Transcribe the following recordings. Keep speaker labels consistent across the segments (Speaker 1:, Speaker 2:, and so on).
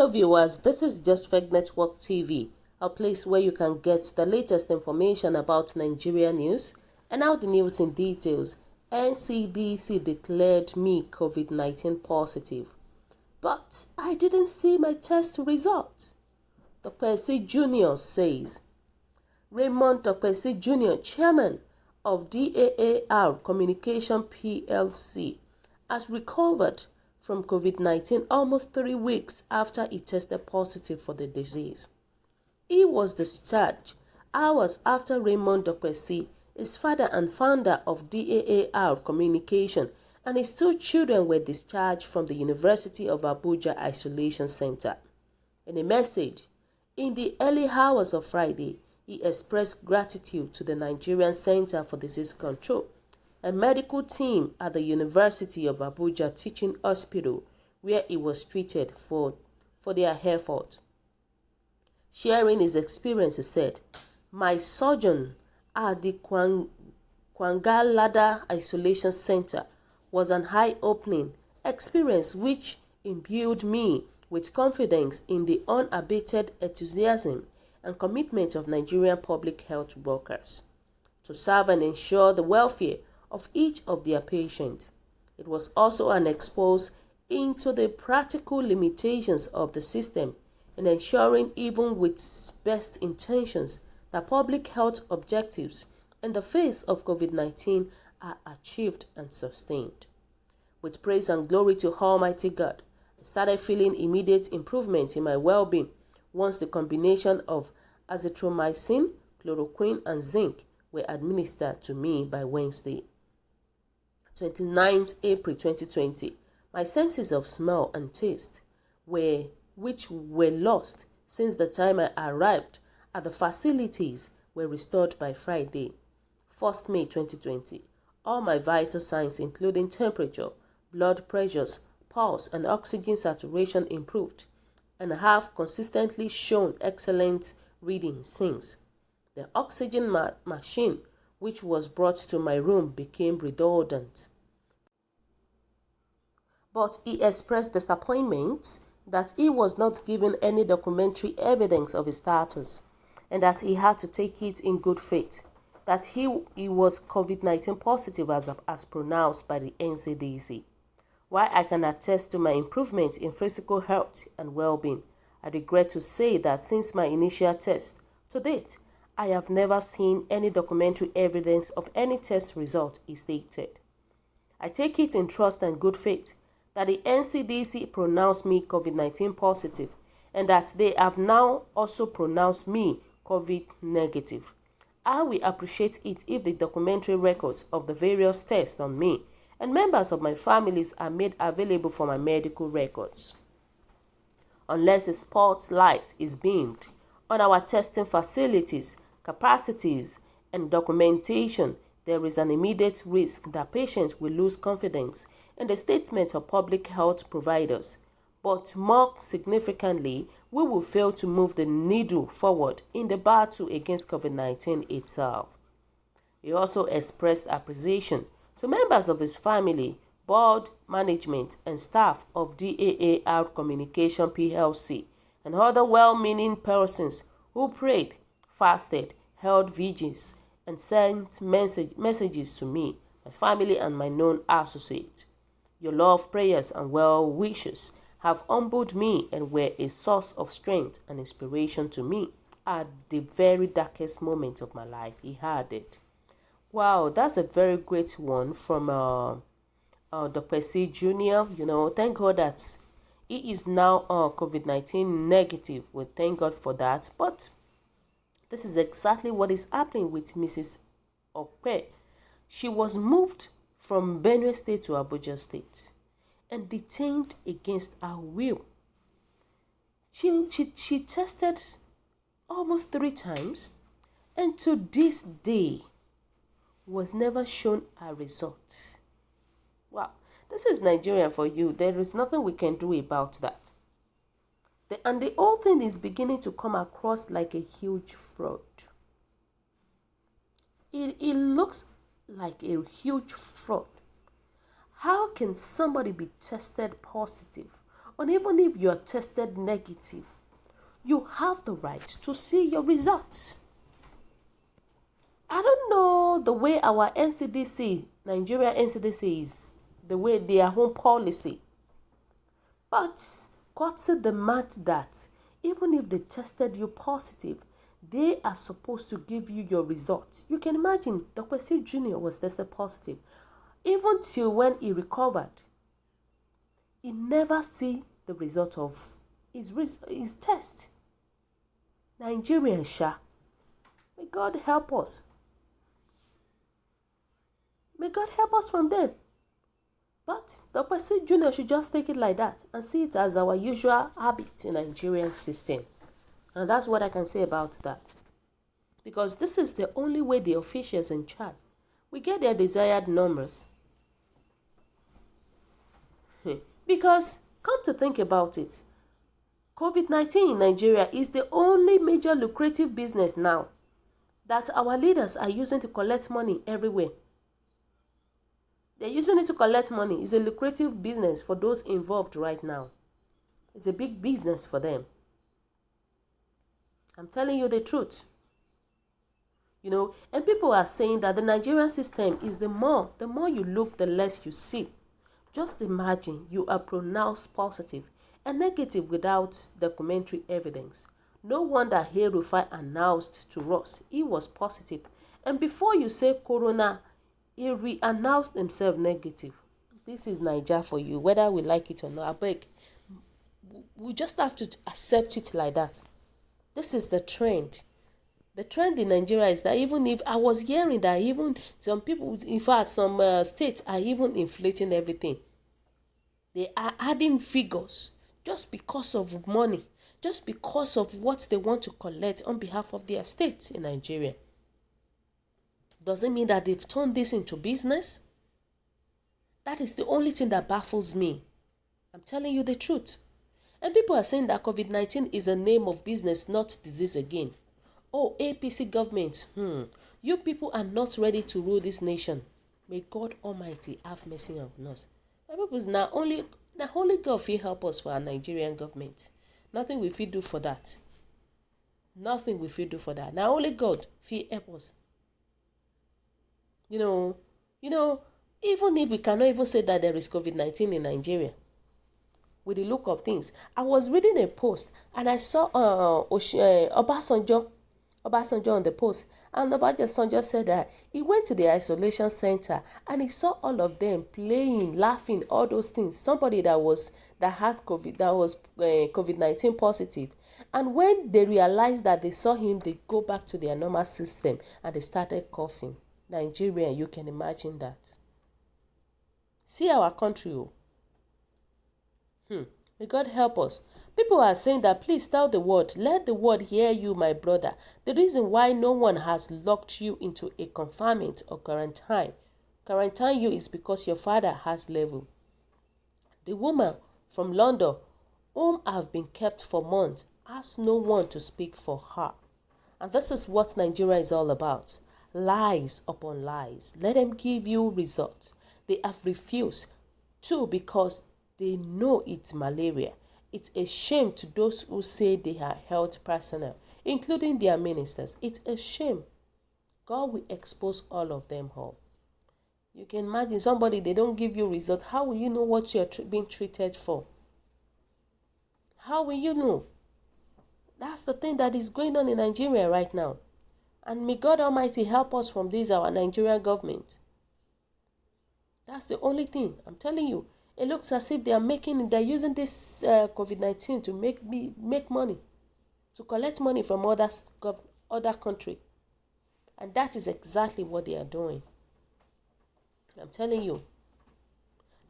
Speaker 1: Hello viewers, this is Just Fake Network TV, a place where you can get the latest information about Nigeria news and now the news in details. Ncdc declared me COVID-19 positive, but I didn't see my test result. Dokpesi Jr. says. Raymond Dokpesi Jr., chairman of DAAR Communication PLC, has recovered from COVID-19 almost 3 weeks after he tested positive for the disease. He was discharged hours after Raymond Dokpesi, his father and founder of DAAR Communication, and his 2 children were discharged from the University of Abuja Isolation Center. In a message, in the early hours of Friday, he expressed gratitude to the Nigerian Center for Disease Control, a medical team at the University of Abuja Teaching Hospital, where he was treated for their effort. Sharing his experience, he said, "My sojourn at the Kwangalada Isolation Center was an eye-opening experience which imbued me with confidence in the unabated enthusiasm and commitment of Nigerian public health workers to serve and ensure the welfare of each of their patients. It was also an expose into the practical limitations of the system in ensuring, even with best intentions, that public health objectives in the face of COVID-19 are achieved and sustained. With praise and glory to Almighty God, I started feeling immediate improvement in my well-being once the combination of azithromycin, chloroquine, and zinc were administered to me by Wednesday, 29th April 2020. My senses of smell and taste, which were lost since the time I arrived at the facilities, were restored by Friday, 1st May 2020. All my vital signs, including temperature, blood pressures, pulse, and oxygen saturation, improved and have consistently shown excellent readings since. The oxygen machine, which was brought to my room, became redundant. But he expressed disappointment that he was not given any documentary evidence of his status and that he had to take it in good faith that he was COVID-19 positive as pronounced by the Ncdc. While I can attest to my improvement in physical health and well-being, I regret to say that since my initial test, to date, I have never seen any documentary evidence of any test result, he stated. I take it in trust and good faith that the Ncdc pronounced me COVID-19 positive and that they have now also pronounced me COVID negative. I will appreciate it if the documentary records of the various tests on me and members of my families are made available for my medical records. Unless a spotlight is beamed on our testing facilities, capacities, and documentation, there is an immediate risk that patients will lose confidence in the statement of public health providers. But more significantly, we will fail to move the needle forward in the battle against COVID-19 itself. He also expressed appreciation to members of his family, board, management, and staff of DAAR Communication PLC and other well-meaning persons who prayed, fasted, held vigils, and sent messages to me, my family, and my known associates. Your love, prayers, and well wishes have humbled me and were a source of strength and inspiration to me at the very darkest moment of my life, he added. Wow, that's a very great one from Dokpesi Jr. Thank God that he is now COVID-19 negative. We thank God for that. But this is exactly what is happening with Mrs. Okpe. She was moved from Benue State to Abuja State and detained against her will. She tested almost 3 times and to this day was never shown a result. Wow, this is Nigeria for you. There is nothing we can do about that. And the whole thing is beginning to come across like a huge fraud. It looks like a huge fraud. How can somebody be tested positive And even if you are tested negative, you have the right to see your results. I don't know the way our Ncdc, Nigeria Ncdc is, the way their own policy. But courtesy demand that even if they tested you positive, they are supposed to give you your results. You can imagine Dokpesi Jr. was tested positive. Even till when he recovered, he never see the result of his test. Nigerian Sha, may God help us. May God help us from them. But Dokpesi Jr. should just take it like that and see it as our usual habit in the Nigerian system. And that's what I can say about that. Because this is the only way the officials in charge will get their desired numbers. Because, come to think about it, COVID-19 in Nigeria is the only major lucrative business now that our leaders are using to collect money everywhere. They're using it to collect money. It's a lucrative business for those involved right now. It's a big business for them. I'm telling you the truth. And people are saying that the Nigerian system is the more you look, the less you see. Just imagine you are pronounced positive and negative without documentary evidence. No wonder El-Rufai announced to us he was positive. And before you say corona, he re-announced himself negative. This is Naija for you, whether we like it or not. I beg. We just have to accept it like that. This is the trend. The trend in Nigeria is that even if I was hearing that even some people, in fact, some states are even inflating everything. They are adding figures just because of money, just because of what they want to collect on behalf of their states in Nigeria. Does it mean that they've turned this into business? That is the only thing that baffles me. I'm telling you the truth. And people are saying that COVID-19 is a name of business, not disease again. Oh, APC government, you people are not ready to rule this nation. May God Almighty have mercy on us. My people, now only God will help us for our Nigerian government. Nothing we will do for that. Nothing we will do for that. Now only God will help us. Even if we cannot even say that there is COVID-19 in Nigeria, with the look of things. I was reading a post and I saw Obasanjo on the post, and Obasanjo said that he went to the isolation center and he saw all of them playing, laughing, all those things. Somebody that had COVID, that was COVID-19 positive. And when they realized that they saw him, they go back to their normal system and they started coughing. Nigeria, you can imagine that. See our country. May God help us. People are saying that please tell the world, let the world hear you, my brother. The reason why no one has locked you into a confinement or quarantine you is because your father has level. The woman from London, whom have been kept for months, has no one to speak for her. And this is what Nigeria is all about. Lies upon lies. Let them give you results. They have refused to because they know it's malaria. It's a shame to those who say they are health personnel, including their ministers. It's a shame. God will expose all of them all. You can imagine somebody, they don't give you results. How will you know what you're being treated for? How will you know? That's the thing that is going on in Nigeria right now. And may God Almighty help us from this, our Nigerian government. That's the only thing. I'm telling you. It looks as if they're using this COVID-19 to make money, to collect money from other country. And that is exactly what they are doing. I'm telling you.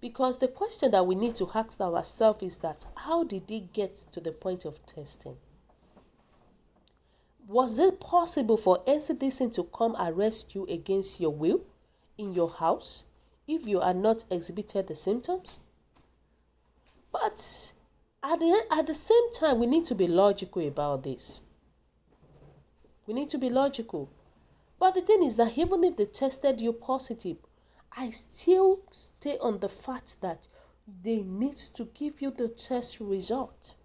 Speaker 1: Because the question that we need to ask ourselves is that, how did they get to the point of testing? Was it possible for Ncdc to come arrest you against your will in your house if you are not exhibited the symptoms? But at the same time, we need to be logical about this. We need to be logical. But the thing is that even if they tested you positive, I still stay on the fact that they need to give you the test result.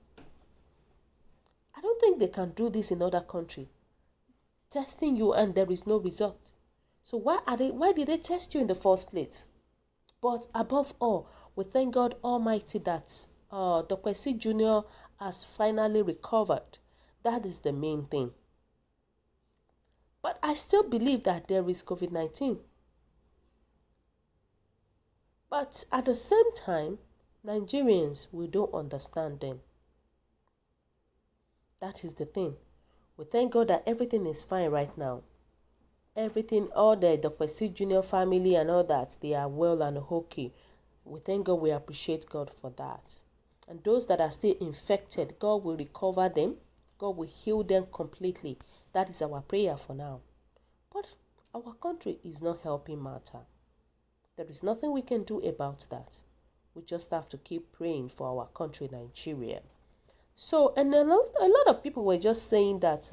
Speaker 1: I don't think they can do this in other countries. Testing you and there is no result. So why did they test you in the first place? But above all, we thank God Almighty that Dokpesi Jr. has finally recovered. That is the main thing. But I still believe that there is COVID-19. But at the same time, Nigerians, we don't understand them. That is the thing. We thank God that everything is fine right now. Everything, all the Dokpesi Jr. family and all that, they are well and okay. We thank God, we appreciate God for that. And those that are still infected, God will recover them. God will heal them completely. That is our prayer for now. But our country is not helping matter. There is nothing we can do about that. We just have to keep praying for our country, Nigeria. So, and a lot of people were just saying that,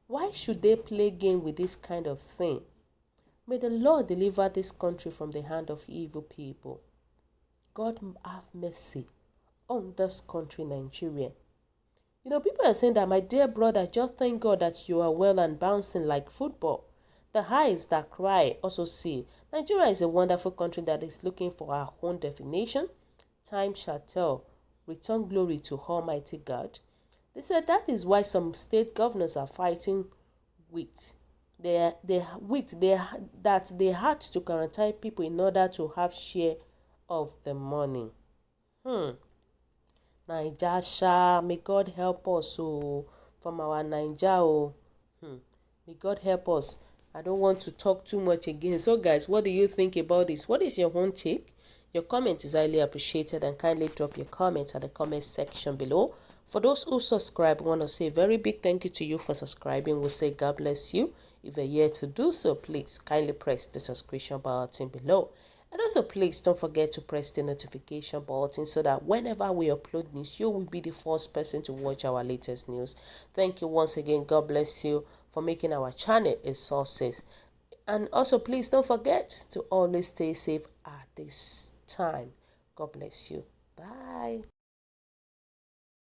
Speaker 1: why should they play game with this kind of thing? May the Lord deliver this country from the hand of evil people. God have mercy on this country, Nigeria. You know, people are saying that, my dear brother, just thank God that you are well and bouncing like football. The eyes that cry also see. Nigeria is a wonderful country that is looking for our own definition. Time shall tell. Return glory to Almighty God. They said that is why some state governors are fighting that they had to quarantine people in order to have share of the money. Naija, may God help us from our Naija. May God help us. I don't want to talk too much again. So guys, what do you think about this? What is your own take? Your comment is highly appreciated, and kindly drop your comment at the comment section below. For those who subscribe, I want to say a very big thank you to you for subscribing. We'll say God bless you. If you're here to do so, please kindly press the subscription button below. And also, please don't forget to press the notification button so that whenever we upload news, you will be the first person to watch our latest news. Thank you once again. God bless you for making our channel a success. And also, please don't forget to always stay safe at this time. God bless you. Bye.